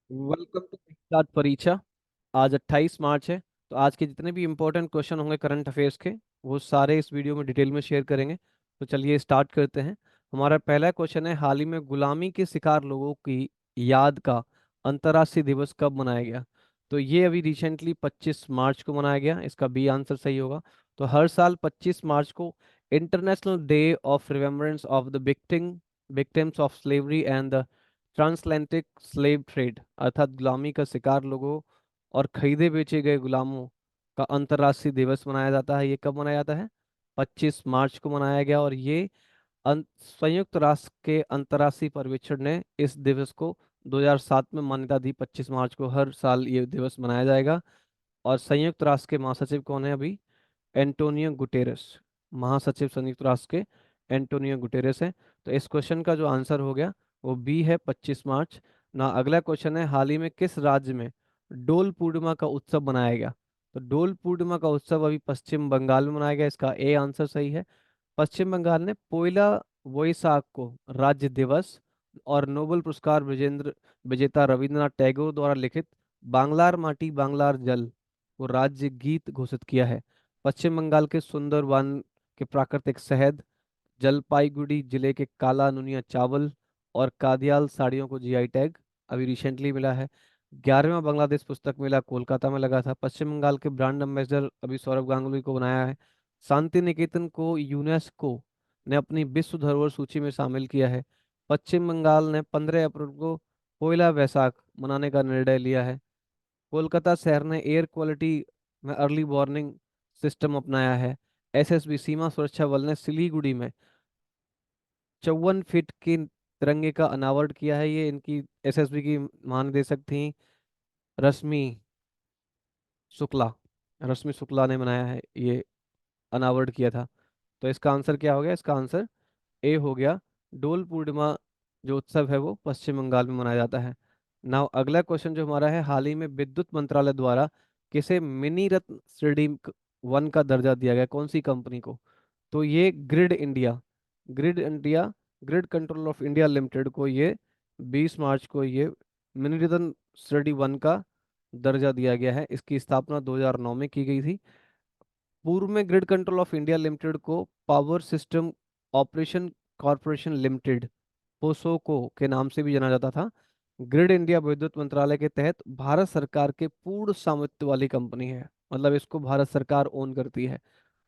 Welcome to start परीक्षा। आज 28 मार्च है। तो आज के जितने भी इम्पोर्टेंट क्वेश्चन होंगे करंट अफेयर्स के, वो सारे इस वीडियो में डिटेल में शेयर करेंगे। तो चलिए स्टार्ट करते हैं। हमारा पहला क्वेश्चन है, हाल ही में गुलामी के शिकार लोगों की याद का अंतर्राष्ट्रीय दिवस कब मनाया गया? तो ये अभी रिसेंटली 25 मार्च को मनाया गया। इसका बी आंसर सही होगा। तो हर साल 25 मार्च को international day of remembrance of the victims of slavery and the transatlantic slave trade, अर्थात गुलामी का शिकार लोगों और खरीदे बेचे गए गुलामों का अंतर्राष्ट्रीय दिवस मनाया जाता है। ये कब मनाया जाता है? 25 मार्च को मनाया गया। और ये संयुक्त राष्ट्र के अंतर्राष्ट्रीय पर्यवेक्षण ने इस दिवस को 2007 में मान्यता दी। 25 मार्च को हर साल ये दिवस मनाया जाएगा। और संयुक्त राष्ट्र के महासचिव कौन है अभी? Antonio Guterres. महासचिव संयुक्त राष्ट्र के एंटोनियो गुटेरेस है। तो इस क्वेश्चन का जो आंसर हो गया वो बी है, 25 मार्च ना। अगला क्वेश्चन है, हाल ही में किस राज्य में डोल पूर्णिमा का उत्सव मनाया गया? तो डोल पूर्णिमा का उत्सव अभी पश्चिम बंगाल में मनाया गया। इसका ए आंसर सही है। पश्चिम बंगाल ने पोइला वोइसाक को राज्य दिवस और नोबेल पुरस्कार विजेंद्र विजेता रविंद्रनाथ टैगोर द्वारा लिखित बांग्लार माटी बांग्लार जल को राज्य गीत घोषित किया है। पश्चिम बंगाल के सुंदरवन के प्राकृतिक शहद, जलपाईगुड़ी जिले के काला नुनिया चावल और कादियाल साड़ियों को जीआई टैग अभी रिसेंटली मिला है। 11वां बांग्लादेश पुस्तक मेला कोलकाता में लगा था। पश्चिम बंगाल के ब्रांड एम्बेसडर अभी सौरभ गांगुली को बनाया है। शांति निकेतन को यूनेस्को ने अपनी विश्व धरोहर सूची में शामिल किया है। पश्चिम बंगाल ने 15 अप्रैल को पोइला वैसाख मनाने का निर्णय लिया है। कोलकाता शहर ने एयर क्वालिटी में अर्ली वार्निंग सिस्टम अपनाया है। एसएसबी सीमा सुरक्षा बल ने सिलीगुड़ी में 54 फीट के तिरंगे का अनावरण किया है। ये इनकी एसएसबी की महानिदेशक थी रश्मि शुक्ला। रश्मि शुक्ला ने बनाया है, ये अनावरण किया था। तो इसका आंसर क्या हो गया? इसका आंसर ए हो गया। डोल पूर्णिमा जो उत्सव है वो पश्चिम बंगाल में मनाया जाता है। नाउ अगला क्वेश्चन जो हमारा है, हाल ही में विद्युत मंत्रालय द्वारा किसे मिनी रत्न श्रेणी वन का दर्जा दिया गया? कौन सी कंपनी को? तो ये grid India grid control of India limited को ये 20 मार्च को ये मिनी रत्न श्रेणी वन का दर्जा दिया गया है। इसकी स्थापना 2009 में की गई थी। पूर्व में grid control of India limited को power system operation corporation limited, POSOCO के नाम से भी जाना जाता था। ग्रिड इंडिया विद्युत मंत्रालय के तहत भारत सरकार के पूर्ण स्वामित्व वाली कंपनी है, मतलब इसको भारत सरकार ओन करती है।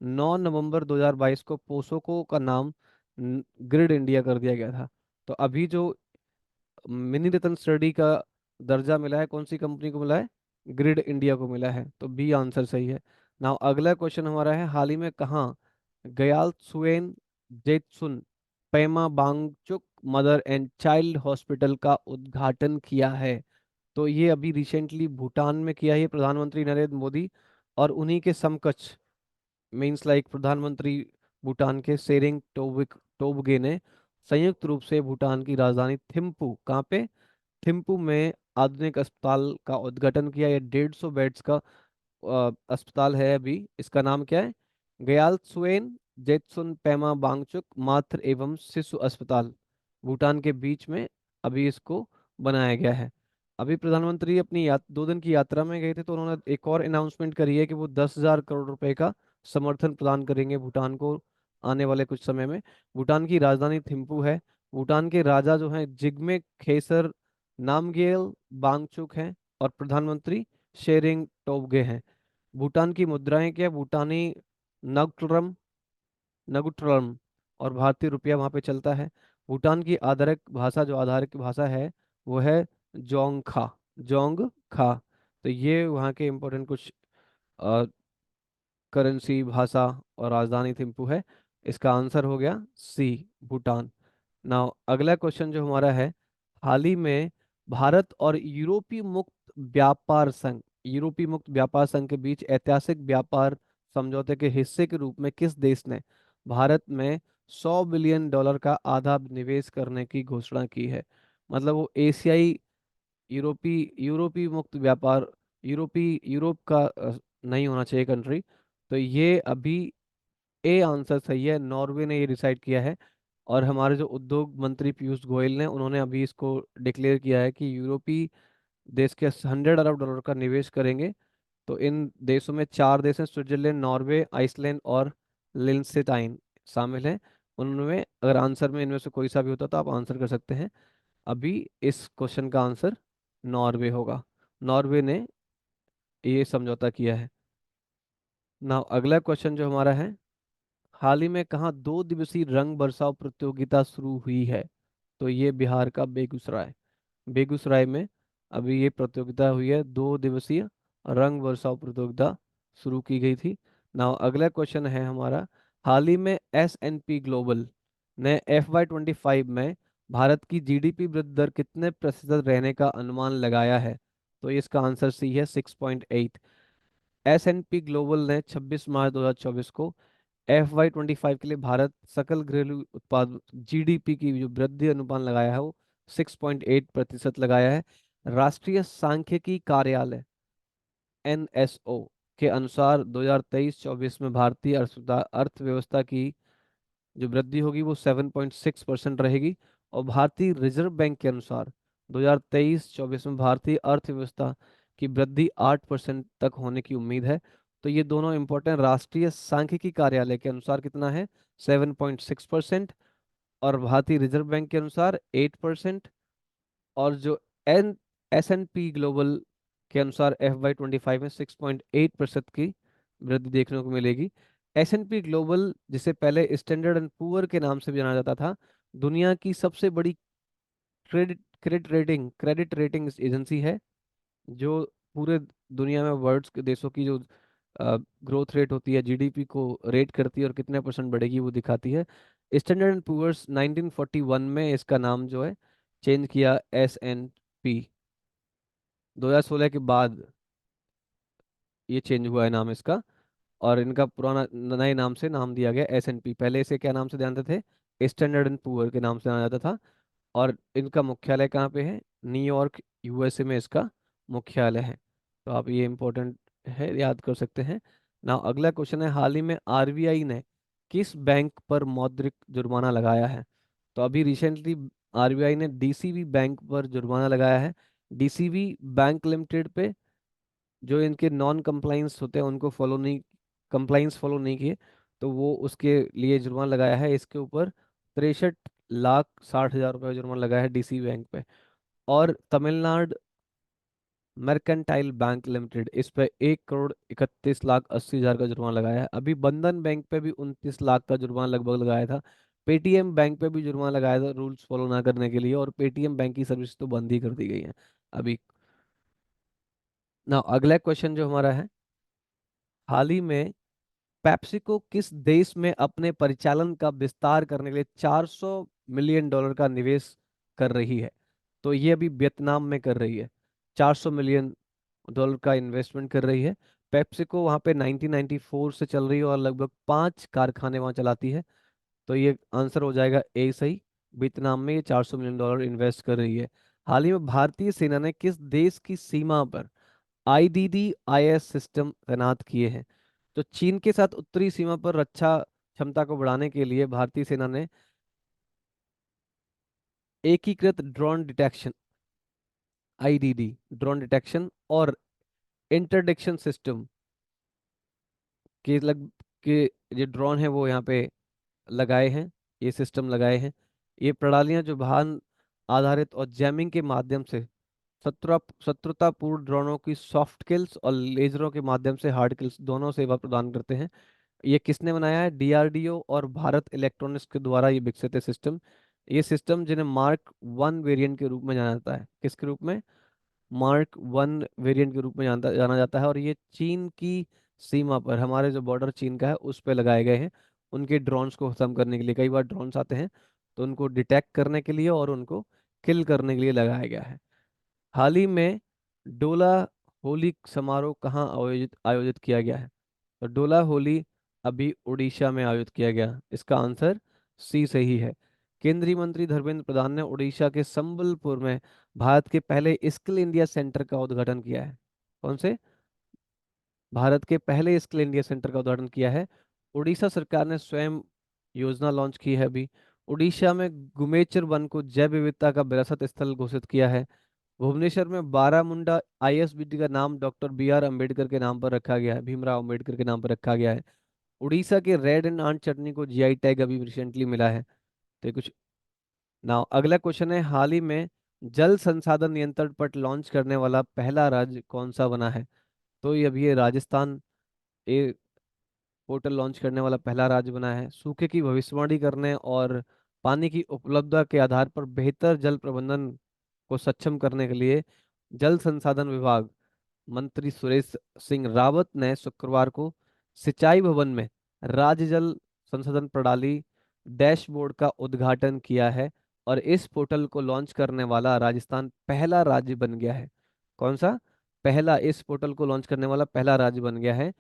9 नवंबर 2022 को पोसोको का नाम ग्रिड इंडिया कर दिया गया था। तो अभी जो मिनी रत्न स्टडी का दर्जा मिला है कौन सी कंपनी को मिला है? ग्रिड इंडिया को मिला है। तो बी आंसर सही है। नाउ अगला क्वेश्चन हमारा है, हाल ही में कहाँ Gyaltsuen Jetsun Pema Wangchuck mother and child hospital का उद्घाटन किया है? तो ये अभी रिसेंटली भूटान में किया है प्रधानमंत्री नरेंद्र मोदी। और उन्हीं के समकक्ष मीन्स लाइक प्रधानमंत्री भूटान के सेरिंग टोबगे ने संयुक्त रूप से भूटान की राजधानी थिम्पू, कहाँ पे? थिम्पू में आधुनिक अस्पताल का उद्घाटन किया। ये 150 बेड्स का अस्पताल है। अभी इसका नाम क्या है? गयाल सुएन जेतसुन पेमा बांगचुक मातृ एवं शिशु अस्पताल, भूटान के बीच में अभी इसको बनाया गया है। अभी प्रधानमंत्री अपनी 2 दिन की यात्रा में गए थे, तो उन्होंने एक और अनाउंसमेंट करी है कि वो 10,000 करोड़ रुपए का समर्थन प्रदान करेंगे भूटान को आने वाले कुछ समय में। भूटान की राजधानी थिम्पू है। भूटान के राजा जो हैं जिग्मे खेसर नामग्येल वांगचुक हैं और प्रधानमंत्री शेरिंग टोब्गे हैं। भूटान की मुद्राएं क्या? भूटानी नगट्रम नगुट्रम और भारतीय रुपया वहाँ पे चलता है। भूटान की आधारिक भाषा जो आधारिक भाषा है वो है जोंग खा। तो ये वहाँ के इम्पोर्टेंट कुछ करेंसी, भाषा और राजधानी थिम्पू है। इसका आंसर हो गया सी, भूटान। नाउ अगला क्वेश्चन जो हमारा है, हाल ही में भारत और यूरोपीय मुक्त व्यापार संघ के बीच ऐतिहासिक व्यापार समझौते के हिस्से के रूप में किस देश ने भारत में 100 बिलियन डॉलर का आधा निवेश करने की घोषणा की है? मतलब वो एशियाई यूरोपीय मुक्त व्यापार, यूरोप का नहीं होना चाहिए कंट्री। तो ये अभी ए आंसर सही है, नॉर्वे ने ये डिसाइड किया है। और हमारे जो उद्योग मंत्री पीयूष गोयल ने, उन्होंने अभी इसको डिक्लेयर किया है कि यूरोपीय देश के 100 अरब डॉलर का निवेश करेंगे। तो इन देशों में चार देश हैं, स्विट्जरलैंड, नॉर्वे, आइसलैंड और लिंसेटाइन शामिल हैं। उनमें अगर आंसर में इनमें से कोई सा भी होता तो आप आंसर कर सकते हैं। अभी इस क्वेश्चन का आंसर नॉर्वे होगा। नॉर्वे ने ये समझौता किया है। ना अगला क्वेश्चन जो हमारा है, हाल ही में कहाँ 2 दिवसीय रंग बरसाव प्रतियोगिता शुरू हुई है? तो ये बिहार का बेगूसराय। बेगूसराय में अभी ये प्रतियोगिता हुई है, 2 दिवसीय रंग बरसाव प्रतियोगिता शुरू की गई थी। नाउ अगला क्वेश्चन है हमारा, हाल ही में S&P ग्लोबल ने FY25 में भारत की जीडीपी वृद्धि दर कितने प्रतिशत रहने का अनुमान लगाया है? तो इसका आंसर सी है, 6.8। S&P ग्लोबल ने 26 मार्च 2024 को FY25 के लिए भारत सकल घरेलू उत्पाद जीडीपी की जो वृद्धि अनुमान लगाया है वो 6.8% लगाया है। राष्ट्रीय सांख्यिकी कार्यालय NSO के अनुसार 2023-24 में भारतीय अर्थव्यवस्था की जो वृद्धि होगी वो 7.6% रहेगी। और भारतीय रिजर्व बैंक के अनुसार 2023-24 में भारतीय अर्थव्यवस्था की वृद्धि 8% तक होने की उम्मीद है। तो ये दोनों इंपॉर्टेंट, राष्ट्रीय सांख्यिकी कार्यालय के अनुसार कितना है, 7.6%, और भारतीय रिजर्व बैंक के अनुसार 8%, और जो S&P ग्लोबल के अनुसार FY25 में 6.8% की वृद्धि देखने को मिलेगी। S&P ग्लोबल, जिसे पहले स्टैंडर्ड एंड पुअर के नाम से भी जाना जाता था, दुनिया की सबसे बड़ी क्रेडिट रेटिंग एजेंसी है, जो पूरे दुनिया में वर्ल्ड के देशों की जो ग्रोथ रेट होती है, जीडीपी को रेट करती है और कितने परसेंट बढ़ेगी वो दिखाती है। स्टैंडर्ड एंड पुअर्स 1941 में इसका नाम जो है चेंज किया, S&P। 2016 के बाद ये चेंज हुआ है नाम इसका, और इनका पुराना नए नाम से नाम दिया गया S&P। पहले इसे क्या नाम से जानते थे, स्टैंडर्ड एंड पुअर के नाम से जाना जाता था। और इनका मुख्यालय कहाँ पे है, न्यूयॉर्क USA में इसका मुख्यालय है। तो आप ये इम्पोर्टेंट है, याद कर सकते हैं ना। अगला क्वेश्चन है, हाल ही में RBI ने किस बैंक पर मौद्रिक जुर्माना लगाया है? तो अभी रिसेंटली RBI ने DCB बैंक पर जुर्माना लगाया है। DCB बैंक लिमिटेड पे जो इनके नॉन कंप्लाइंस होते हैं उनको फॉलो नहीं किए, तो वो उसके लिए जुर्माना लगाया है। इसके ऊपर 63,60,000 रुपये जुर्माना लगाया है डीसी बैंक पे। और तमिलनाडु मर्केंटाइल बैंक लिमिटेड, इस पे 1,31,80,000 का जुर्माना लगाया है। अभी बंधन बैंक पे भी 29 लाख का जुर्माना लगभग लगाया था। पेटीएम बैंक पे भी जुर्माना लगाया था रूल्स फॉलो ना करने के लिए, और पेटीएम बैंक की सर्विस तो बंद ही कर दी गई है अभी। ना अगला क्वेश्चन जो हमारा है, हाल ही में पेप्सिको किस देश में अपने परिचालन का विस्तार करने के लिए 400 मिलियन डॉलर का निवेश कर रही है? तो ये अभी वियतनाम में कर रही है, 400 मिलियन डॉलर का इन्वेस्टमेंट कर रही है। पेप्सिको वहाँ पे 1994 से चल रही है और लगभग 5 कारखाने वहाँ चलाती है। तो ये आंसर हो जाएगा ए सही, वियतनाम में ये 400 मिलियन डॉलर इन्वेस्ट कर रही है। हाल ही में भारतीय सेना ने किस देश की सीमा पर IDD-IS सिस्टम तैनात किए हैं? तो चीन के साथ उत्तरी सीमा पर रक्षा क्षमता को बढ़ाने के लिए भारतीय सेना ने एकीकृत drone detection IDD drone detection और इंटरडिक्शन सिस्टम के लग के जो ड्रोन है वो यहाँ पे लगाए हैं, ये सिस्टम लगाए हैं। ये प्रणालियाँ जो वाहन आधारित और जैमिंग के माध्यम से शत्रुतापूर्ण ड्रोनों की सॉफ्ट किल्स और लेजरों के माध्यम से हार्ड किल्स दोनों सेवा प्रदान करते हैं। ये किसने बनाया है, DRDO और भारत इलेक्ट्रॉनिक्स के द्वारा ये विकसित है सिस्टम। ये सिस्टम जिन्हें Mark 1 वेरिएंट के रूप में जाना जाता है, किसके रूप में, Mark 1 वेरिएंट के रूप में जाना जाता है। और ये चीन की सीमा पर, हमारे जो बॉर्डर चीन का है उस पर लगाए गए हैं, उनके ड्रोन्स को खत्म करने के लिए। कई बार ड्रोन्स आते हैं तो उनको डिटेक्ट करने के लिए और उनको किल करने के लिए लगाया गया है। हाल ही में डोला होली समारोह कहाँ आयोजित आयोजित किया गया है? तो डोला होली अभी उड़ीसा में आयोजित किया गया, इसका आंसर सी सही है। केंद्रीय मंत्री धर्मेंद्र प्रधान ने उड़ीसा के संबलपुर में भारत के पहले स्किल इंडिया सेंटर का उद्घाटन किया है। कौन से, भारत के पहले स्किल इंडिया सेंटर का उद्घाटन किया है। उड़ीसा सरकार ने स्वयं योजना लॉन्च की है अभी। उड़ीसा में गुमेचर वन को जैव विविधता का विरासत स्थल घोषित किया है। भुवनेश्वर में बारामुंडा आईएसबीटी का नाम डॉक्टर बी आर अम्बेडकर के नाम पर रखा गया है, भीमराव अम्बेडकर के नाम पर रखा गया है। उड़ीसा के रेड एंड आंट चटनी को जीआई टैग अभी रिसेंटली मिला है। तो ये कुछ ना। अगला क्वेश्चन है, हाल ही में जल संसाधन नियंत्रण पर लॉन्च करने वाला पहला राज्य कौन सा बना है? तो ये अभी ये राजस्थान ये पोर्टल लॉन्च करने वाला पहला राज्य बना है। सूखे की भविष्यवाणी करने और पानी की उपलब्धता के आधार पर बेहतर जल प्रबंधन को सक्षम करने के लिए जल संसाधन विभाग मंत्री सुरेश सिंह रावत ने शुक्रवार को सिंचाई भवन में राज्य जल संसाधन प्रणाली डैशबोर्ड का उद्घाटन किया है। और इस पोर्टल को लॉन्च करने वाला राजस्थान पहला राज्य बन गया है। कौन सा? पहला, इस पोर्टल को लॉन्च करने वाला पहला राज्य बन गया है,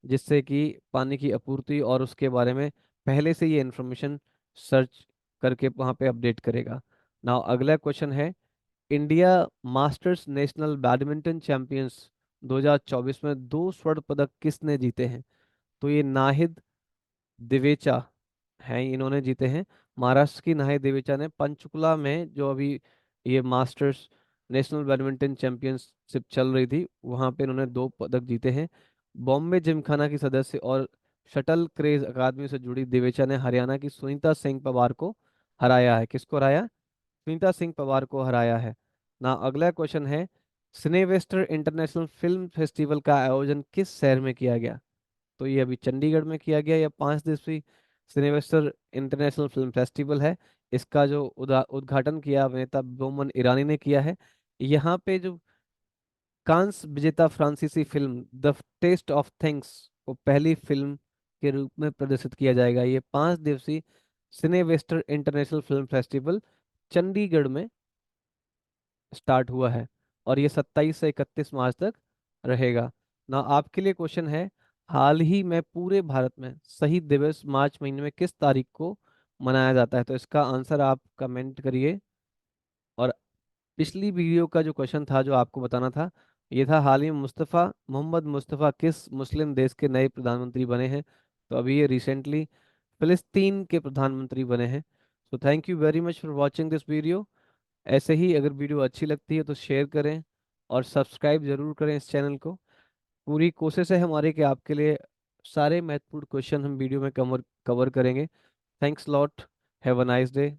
जिससे कि पानी की आपूर्ति और उसके बारे में पहले से ये इंफॉर्मेशन सर्च करके वहाँ पे अपडेट करेगा। नाउ अगला क्वेश्चन है, India masters national badminton champions 2024 में 2 स्वर्ण पदक किसने जीते हैं? तो ये नाहिद दिवेचा हैं, इन्होंने जीते हैं। महाराष्ट्र की नाहिद दिवेचा ने पंचकुला में जो अभी ये मास्टर्स नेशनल बैडमिंटन चैंपियनशिप चल रही थी, वहां पे इन्होंने 2 पदक जीते हैं। बॉम्बे जिमखाना की सदस्य और शटल क्रेज अकादमी से जुड़ी दिवेचा ने हरियाणा की सुनीता सिंह पवार को हराया है। किसको हराया? सुनीता सिंह पवार को हराया है। ना अगला क्वेश्चन है, सिनेवेस्टर इंटरनेशनल फिल्म फेस्टिवल का आयोजन किस शहर में किया गया? तो ये अभी चंडीगढ़ में किया गया। यह 5 दिवसीय सिनेवेस्टर इंटरनेशनल फिल्म फेस्टिवल है। इसका जो उद्घाटन किया अभिनेता बोमन ईरानी ने किया है। यहाँ पे जो कांस विजेता फ्रांसीसी film the taste of things को पहली फिल्म के रूप में प्रदर्शित किया जाएगा। ये 5 दिवसीय सिनेवेस्टर इंटरनेशनल फिल्म फेस्टिवल चंडीगढ़ में स्टार्ट हुआ है, और ये 27 से 31 मार्च तक रहेगा। ना आपके लिए क्वेश्चन है, हाल ही में पूरे भारत में शहीद दिवस मार्च महीने में किस तारीख को मनाया जाता है? तो इसका आंसर आप कमेंट करिए। और पिछली वीडियो का जो क्वेश्चन था जो आपको बताना था, ये था हाल ही में मुस्तफ़ा मोहम्मद मुस्तफ़ा किस मुस्लिम देश के नए प्रधानमंत्री बने हैं? तो अभी ये रिसेंटली फिलिस्तीन के प्रधानमंत्री बने हैं। तो thank you very much for watching this video. ऐसे ही अगर वीडियो अच्छी लगती है तो शेयर करें और सब्सक्राइब जरूर करें इस चैनल को। पूरी कोशिश है हमारी कि आपके लिए सारे महत्वपूर्ण क्वेश्चन हम वीडियो में कवर कवर करेंगे। Thanks lot. Have a nice day.